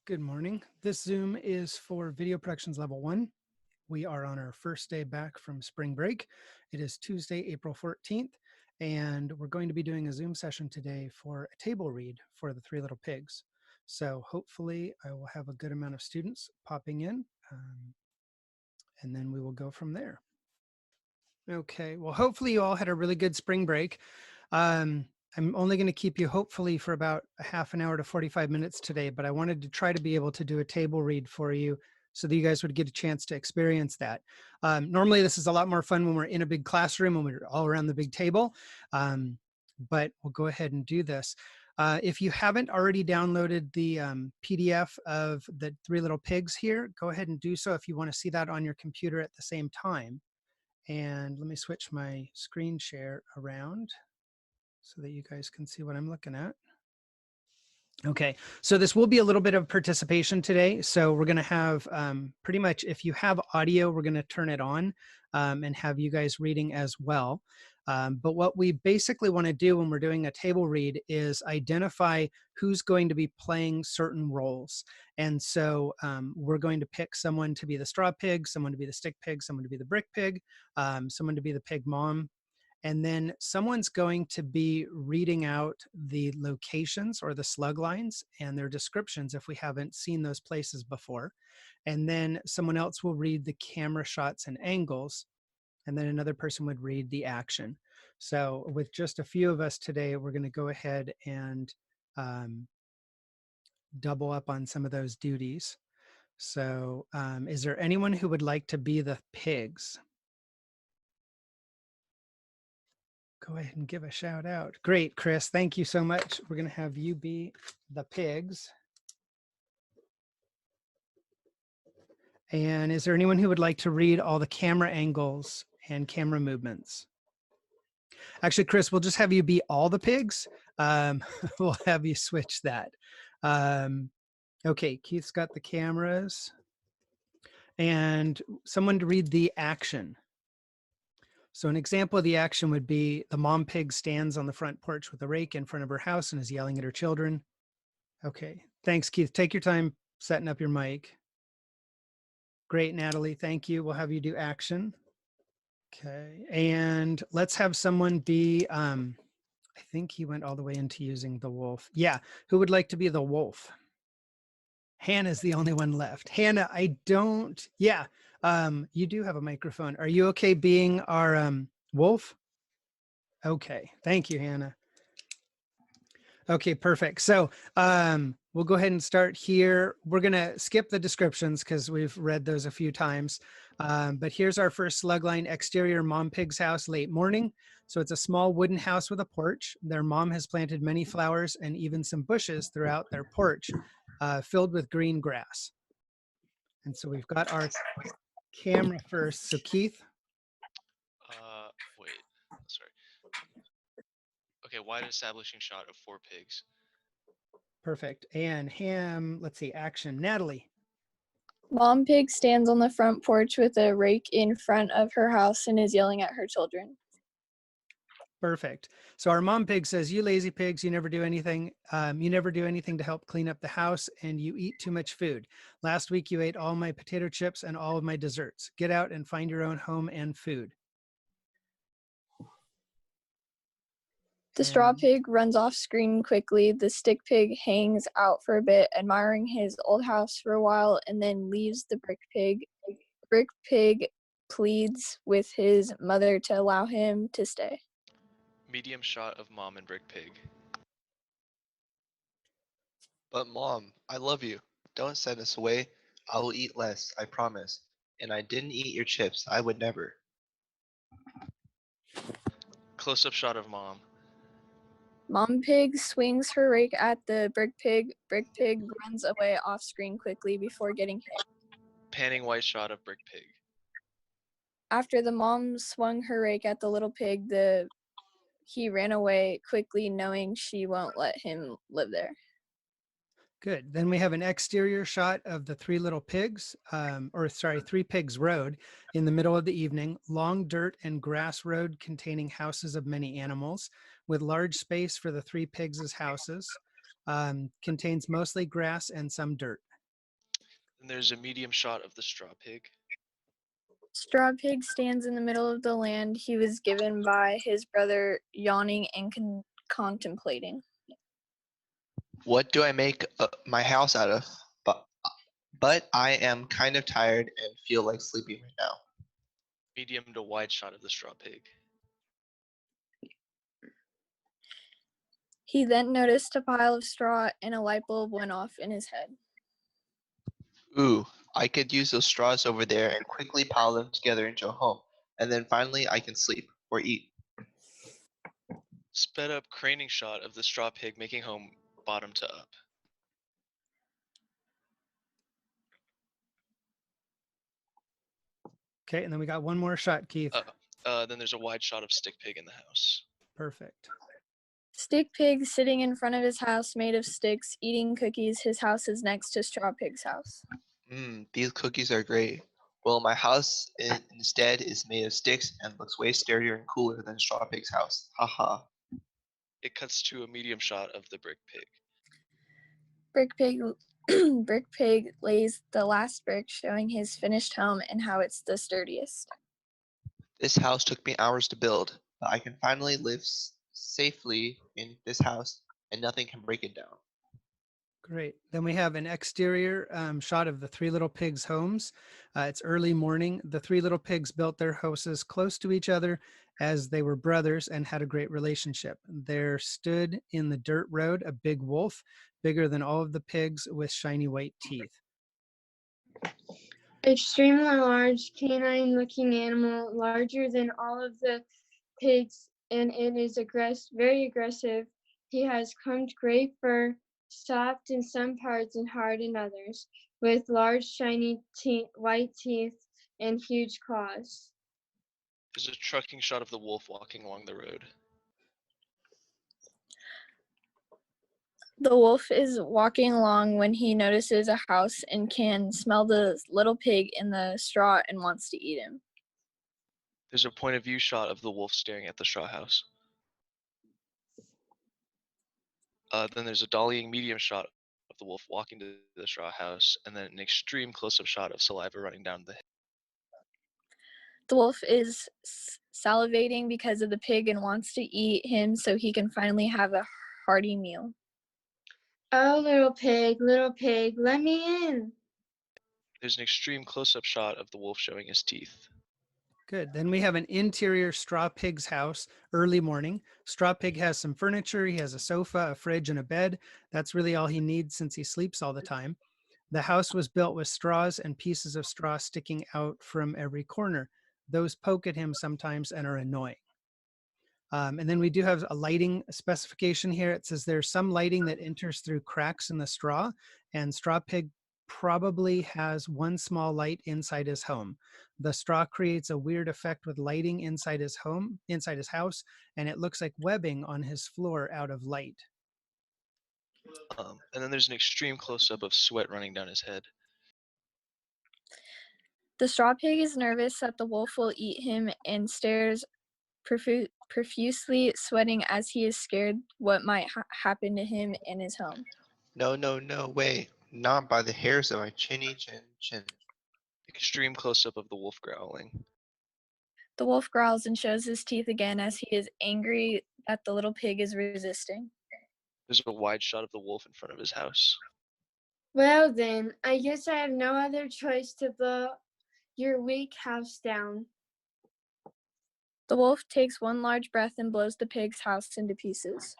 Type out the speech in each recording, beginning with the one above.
Good morning. This Zoom is for Video Productions Level 1. We are on our first day back from spring break. It is Tuesday, April 14th, and we're going to be doing a Zoom session today for a table read for the Three Little Pigs. So hopefully I will have a good amount of students popping in, and then we will go from there. Okay, well, hopefully you all had a really good spring break. I'm only going to keep you hopefully for about a half an hour to 45 minutes today, but I wanted to try to be able to do a table read for you so that you guys would get a chance to experience that. Normally this is a lot more fun when we're in a big classroom and we're all around the big table, but we'll go ahead and do this. If you haven't already downloaded the PDF of the Three Little Pigs here, go ahead and do so if you want to see that on your computer at the same time. And let me switch my screen share around so that you guys can see what I'm looking at. Okay, so this will be a little bit of participation today. So we're going to have pretty much, if you have audio, we're going to turn it on and have you guys reading as well. But what we basically want to do when we're doing a table read is identify who's going to be playing certain roles. And so we're going to pick someone to be the straw pig, someone to be the stick pig, someone to be the brick pig, someone to be the pig mom, and then someone's going to be reading out the locations or the slug lines and their descriptions if we haven't seen those places before. And then someone else will read the camera shots and angles. And then another person would read the action. So with just a few of us today, we're going to go ahead and double up on some of those duties. So is there anyone who would like to be the pigs? Go ahead and give a shout out. Great, Chris. Thank you so much. We're going to have you be the pigs. And is there anyone who would like to read all the camera angles and camera movements? Actually, Chris, we'll just have you be all the pigs. We'll have you switch that. Okay, Keith's got the cameras. And someone to read the action. So an example of the action would be the mom pig stands on the front porch with a rake in front of her house and is yelling at her children. Okay, thanks, Keith. Take your time setting up your mic. Great, Natalie, thank you. We'll have you do action. Okay, and let's have someone be, I think he went all the way into using the wolf. Yeah, who would like to be the wolf? Hannah's the only one left. Hannah, I don't, yeah, you do have a microphone. Are you okay being our wolf? Okay, thank you, Hannah. Okay, perfect. So we'll go ahead and start here. We're going to skip the descriptions because we've read those a few times. But here's our first slug line: exterior mom pig's house, late morning. So it's a small wooden house with a porch. Their mom has planted many flowers and even some bushes throughout their porch, filled with green grass. And so we've got our camera first. So Keith. Wait, sorry. Okay, wide establishing shot of 4 pigs. Perfect. And let's see, action. Natalie. Mom pig stands on the front porch with a rake in front of her house and is yelling at her children. Perfect. So our mom pig says, "You lazy pigs, you never do anything. You never do anything to help clean up the house, and you eat too much food. Last week you ate all my potato chips and all of my desserts. Get out and find your own home and food." The straw pig runs off screen quickly. The stick pig hangs out for a bit, admiring his old house for a while, and then leaves the brick pig. Brick pig pleads with his mother to allow him to stay. Medium shot of mom and brick pig. But Mom, I love you. Don't send us away. I will eat less, I promise. And I didn't eat your chips. I would never. Close-up shot of mom. Mom pig swings her rake at the brick pig. Brick pig runs away off screen quickly before getting hit. Panning wide shot of brick pig. After the mom swung her rake at the little pig, he ran away quickly, knowing she won't let him live there. Good. Then we have an exterior shot of the Three Little Pigs, Three Pigs Road in the middle of the evening. Long dirt and grass road containing houses of many animals with large space for the three pigs' houses. Contains mostly grass and some dirt. And there's a medium shot of the straw pig. Straw Pig stands in the middle of the land he was given by his brother, yawning and contemplating. What do I make my house out of? But I am kind of tired and feel like sleeping right now. Medium to wide shot of the straw pig. He then noticed a pile of straw and a light bulb went off in his head. Ooh, I could use those straws over there and quickly pile them together into a home. And then finally I can sleep or eat. Sped up craning shot of the straw pig making home bottom to up. Okay, and then we got one more shot, Keith. Then there's a wide shot of stick pig in the house. Perfect. Stick Pig sitting in front of his house made of sticks, eating cookies. His house is next to Straw Pig's house. These cookies are great. Well, my house instead is made of sticks and looks way sturdier and cooler than Straw Pig's house. Haha. It cuts to a medium shot of the brick pig. Brick Pig lays the last brick, showing his finished home and how it's the sturdiest. This house took me hours to build, but I can finally live safely in this house and nothing can break it down. Great. Then we have an exterior shot of the Three Little Pigs' homes. It's early morning. The Three Little Pigs built their houses close to each other as they were brothers and had a great relationship. There stood in the dirt road a big wolf, bigger than all of the pigs, with shiny white teeth. Extremely large, canine-looking animal, larger than all of the pigs, and it is very aggressive. He has combed gray fur, soft in some parts and hard in others, with large, shiny white teeth and huge claws. There's a trucking shot of the wolf walking along the road. The wolf is walking along when he notices a house and can smell the little pig in the straw and wants to eat him. There's a point of view shot of the wolf staring at the straw house. Then there's a dollying medium shot of the wolf walking to the straw house, and then an extreme close-up shot of saliva running down the hill. The wolf is salivating because of the pig and wants to eat him so he can finally have a hearty meal. Oh, little pig, let me in. There's an extreme close-up shot of the wolf showing his teeth. Good. Then we have an interior Straw Pig's house, early morning. Straw Pig has some furniture. He has a sofa, a fridge, and a bed. That's really all he needs since he sleeps all the time. The house was built with straws and pieces of straw sticking out from every corner. Those poke at him sometimes and are annoying. And then we do have a lighting specification here. It says there's some lighting that enters through cracks in the straw, and Straw Pig probably has one small light inside his home. The straw creates a weird effect with lighting inside his house, and it looks like webbing on his floor out of light. And then there's an extreme close-up of sweat running down his head. The straw pig is nervous that the wolf will eat him and stares profusely, sweating as he is scared what might happen to him in his home. No way. Not by the hairs of my chin. Extreme close-up of the wolf growling. The wolf growls and shows his teeth again as he is angry that the little pig is resisting. There's a wide shot of the wolf in front of his house. Well then, I guess I have no other choice to blow your weak house down. The wolf takes one large breath and blows the pig's house into pieces.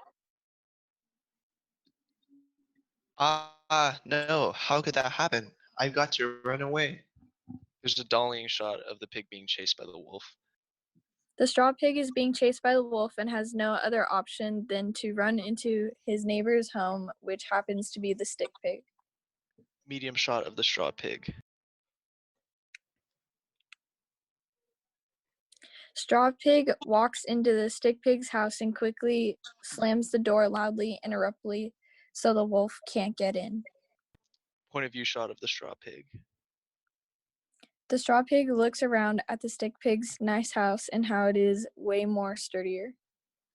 No, how could that happen? I've got to run away. There's a dollying shot of the pig being chased by the wolf. The straw pig is being chased by the wolf and has no other option than to run into his neighbor's home, which happens to be the stick pig. Medium shot of the straw pig. Straw Pig walks into the stick pig's house and quickly slams the door loudly and abruptly so the wolf can't get in. Point of view shot of the straw pig. The straw pig looks around at the stick pig's nice house and how it is way more sturdier.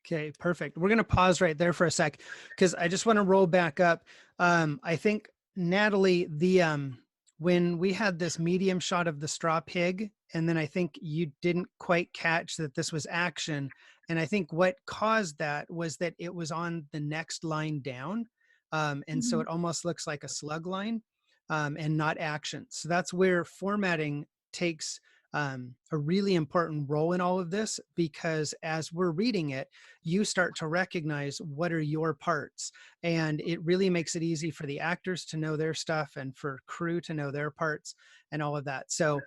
Okay, perfect. We're going to pause right there for a sec because I just want to roll back up. I think, Natalie, when we had this medium shot of the straw pig, and then I think you didn't quite catch that this was action. And I think what caused that was that it was on the next line down. And so it almost looks like a slug line and not action. So that's where formatting takes a really important role in all of this, because as we're reading it, you start to recognize what are your parts. And it really makes it easy for the actors to know their stuff and for crew to know their parts and all of that. So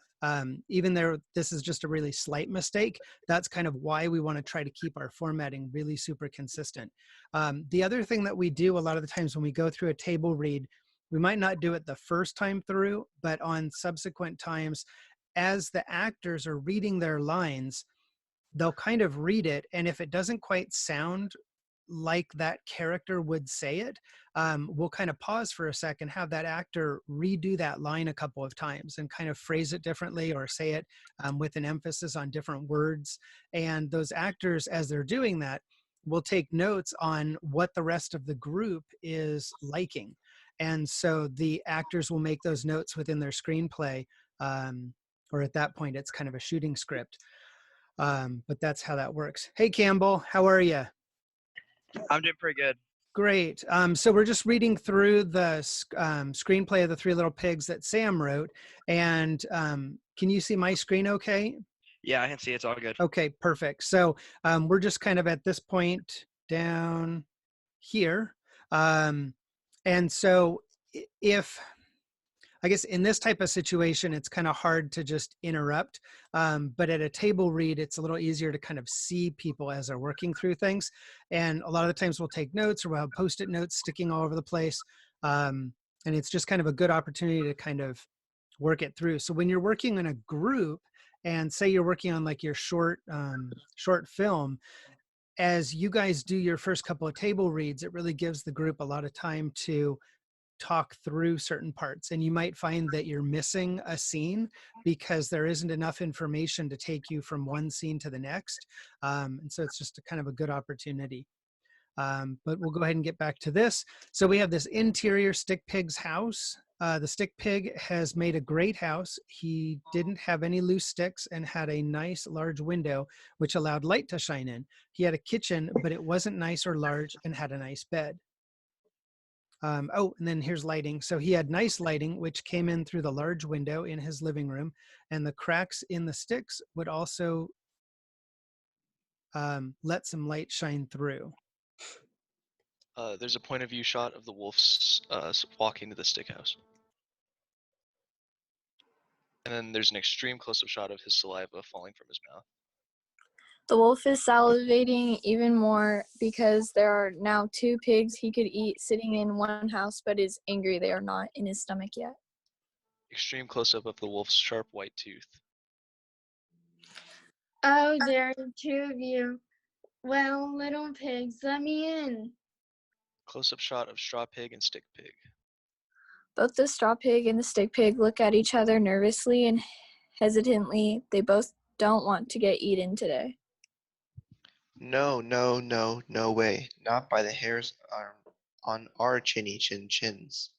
even though this is just a really slight mistake, that's kind of why we want to try to keep our formatting really super consistent. The other thing that we do a lot of the times when we go through a table read, we might not do it the first time through, but on subsequent times, as the actors are reading their lines, they'll kind of read it. And if it doesn't quite sound like that character would say it, we'll kind of pause for a second, have that actor redo that line a couple of times and kind of phrase it differently or say it with an emphasis on different words. And those actors, as they're doing that, will take notes on what the rest of the group is liking. And so the actors will make those notes within their screenplay, or at that point, it's kind of a shooting script. But that's how that works. Hey, Campbell, how are you? I'm doing pretty good. Great. So we're just reading through the screenplay of The Three Little Pigs that Sam wrote. And can you see my screen okay? Yeah, I can see it's all good. Okay, perfect. So we're just kind of at this point down here. And so if, I guess in this type of situation, it's kind of hard to just interrupt. But at a table read, it's a little easier to kind of see people as they're working through things. And a lot of the times we'll take notes or we'll have Post-it notes sticking all over the place. And it's just kind of a good opportunity to kind of work it through. So when you're working in a group, and say you're working on like your short film, as you guys do your first couple of table reads, it really gives the group a lot of time to talk through certain parts. And you might find that you're missing a scene because there isn't enough information to take you from one scene to the next. And so it's just a kind of a good opportunity. But we'll go ahead and get back to this. So we have this interior stick pig's house. The stick pig has made a great house. He didn't have any loose sticks and had a nice large window which allowed light to shine in. He had a kitchen, but it wasn't nice or large, and had a nice bed. Oh, and then here's lighting. So he had nice lighting, which came in through the large window in his living room, and the cracks in the sticks would also let some light shine through. There's a point of view shot of the wolf's walking to the stick house. And then there's an extreme close-up shot of his saliva falling from his mouth. The wolf is salivating even more because there are now 2 pigs he could eat sitting in one house, but is angry they are not in his stomach yet. Extreme close-up of the wolf's sharp white tooth. Oh, there are 2 of you. Well, little pigs, let me in. Close-up shot of straw pig and stick pig. Both the straw pig and the stick pig look at each other nervously and hesitantly. They both don't want to get eaten today. No, no, no, no way. Not by the hairs on our chinny chins.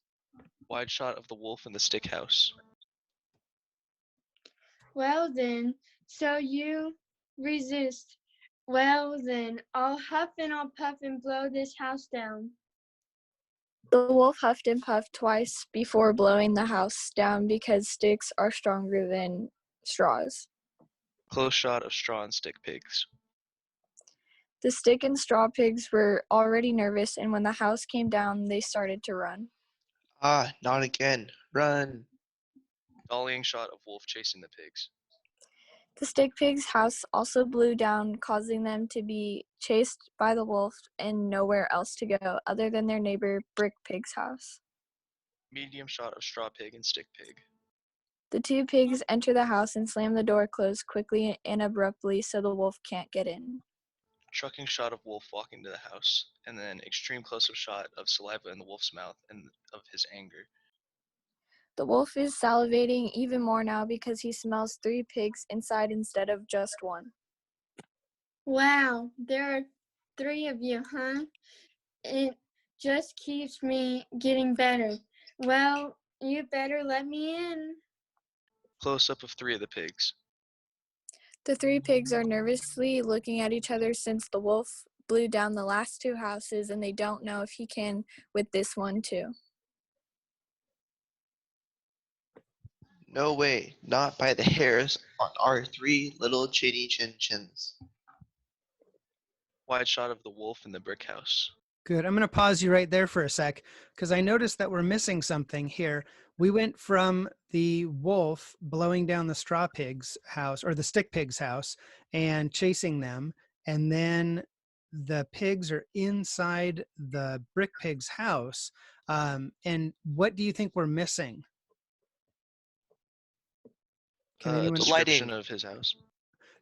Wide shot of the wolf in the stick house. Well then, so you resist. Well then, I'll huff and I'll puff and blow this house down. The wolf huffed and puffed twice before blowing the house down because sticks are stronger than straws. Close shot of straw and stick pigs. The stick and straw pigs were already nervous, and when the house came down, they started to run. Ah, not again. Run. Dollying shot of wolf chasing the pigs. The stick pig's house also blew down, causing them to be chased by the wolf and nowhere else to go other than their neighbor Brick Pig's house. Medium shot of straw pig and stick pig. The 2 pigs enter the house and slam the door closed quickly and abruptly so the wolf can't get in. Trucking shot of wolf walking to the house, and then extreme close-up shot of saliva in the wolf's mouth and of his anger. The wolf is salivating even more now because he smells 3 pigs inside instead of just 1. Wow, there are 3 of you, huh? It just keeps me getting better. Well, You better let me in. Close up of 3 of the pigs. The three pigs are nervously looking at each other since the wolf blew down the last two houses and they don't know if he can with this one too. No way, not by the hairs on our 3 little chinny chin chins. Wide shot of the wolf in the brick house. Good. I'm going to pause you right there for a sec because I noticed that we're missing something here. We went from the wolf blowing down the straw pig's house or the stick pig's house and chasing them. And then the pigs are inside the brick pig's house. And what do you think we're missing? Can anyone? Description Lighting. of his house.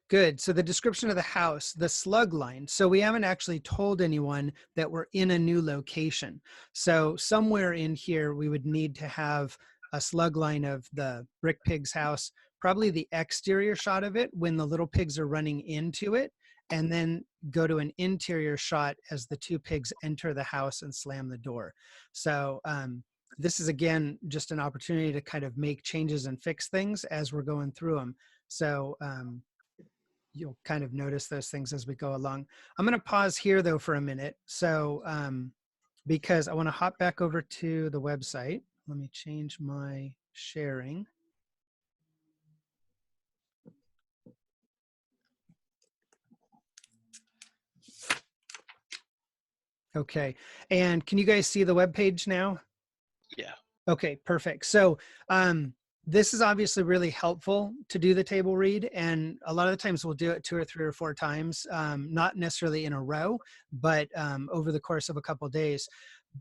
Good. So the description of the house, the slug line. So we haven't actually told anyone that we're in a new location. So somewhere in here, we would need to have a slug line of the brick pig's house, probably the exterior shot of it when the little pigs are running into it, and then go to an interior shot as the two pigs enter the house and slam the door. So this is, again, just an opportunity to kind of make changes and fix things as we're going through them. So you'll kind of notice those things as we go along. I'm going to pause here though for a minute. So because I want to hop back over to the website. Let me change my sharing. Okay. And can you guys see the web page now? Yeah. Okay, perfect. So this is obviously really helpful to do the table read. And a lot of the times we'll do it 2 or 3 or 4 times, not necessarily in a row, but over the course of a couple of days.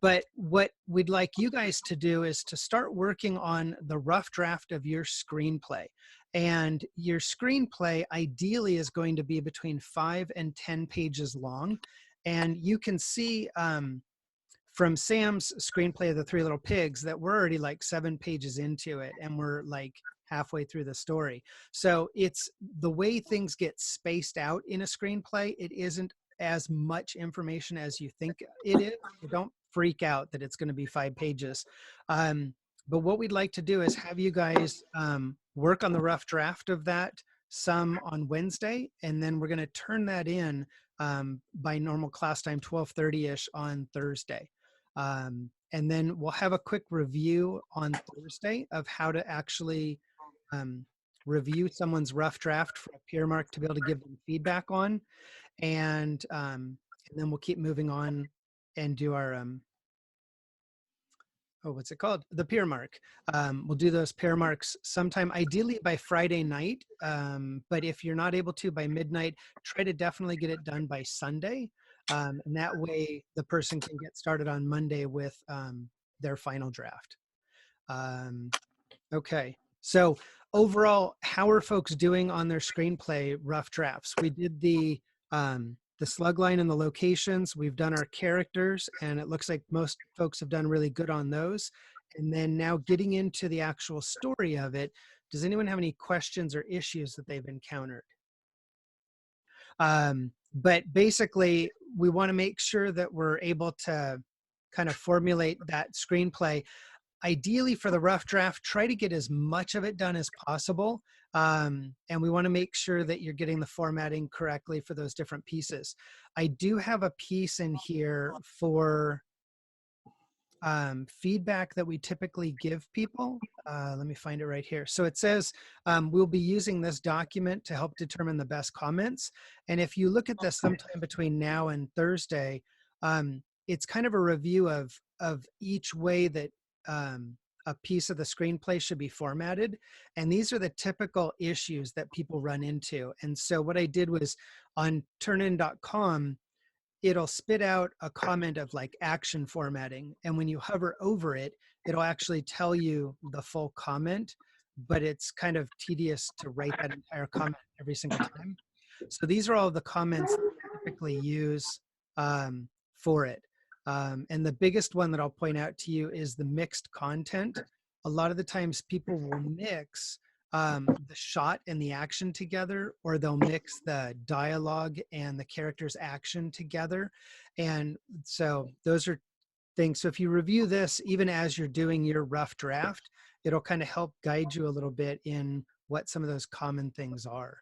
But what we'd like you guys to do is to start working on the rough draft of your screenplay. And your screenplay ideally is going to be between 5 and 10 pages long. And you can see from Sam's screenplay of the Three Little Pigs that we're already like 7 pages into it and we're like halfway through the story. So it's the way things get spaced out in a screenplay. It isn't as much information as you think it is. So don't freak out that it's going to be 5 pages. But what we'd like to do is have you guys work on the rough draft of that some on Wednesday, and then we're going to turn that in by normal class time, 12:30-ish on Thursday. And then we'll have a quick review on Thursday of how to actually review someone's rough draft for a peer mark to be able to give them feedback on. And then we'll keep moving on and do our, what's it called? The peer mark. We'll do those peer marks sometime, ideally by Friday night. But if you're not able to by midnight, try to definitely get it done by Sunday. And that way the person can get started on Monday with their final draft. Okay. So overall, how are folks doing on their screenplay rough drafts? We did the slug line and the locations. We've done our characters, and it looks like most folks have done really good on those. And then now getting into the actual story of it, does anyone have any questions or issues that they've encountered? But basically, we want to make sure that we're able to kind of formulate that screenplay. Ideally, for the rough draft, try to get as much of it done as possible. And we want to make sure that you're getting the formatting correctly for those different pieces. I do have a piece in here for feedback that we typically give people. Let me find it right here. So it says, we'll be using this document to help determine the best comments. And if you look at this sometime between now and Thursday, it's kind of a review of each way that a piece of the screenplay should be formatted. And these are the typical issues that people run into. And so what I did was on turnin.com, it'll spit out a comment of like action formatting. And when you hover over it, it'll actually tell you the full comment, but it's kind of tedious to write that entire comment every single time. So these are all the comments that we typically use for it. And the biggest one that I'll point out to you is the mixed content. A lot of the times people will mix the shot and the action together, or they'll mix the dialogue and the character's action together. And so those are things. So if you review this, even as you're doing your rough draft, it'll kind of help guide you a little bit in what some of those common things are.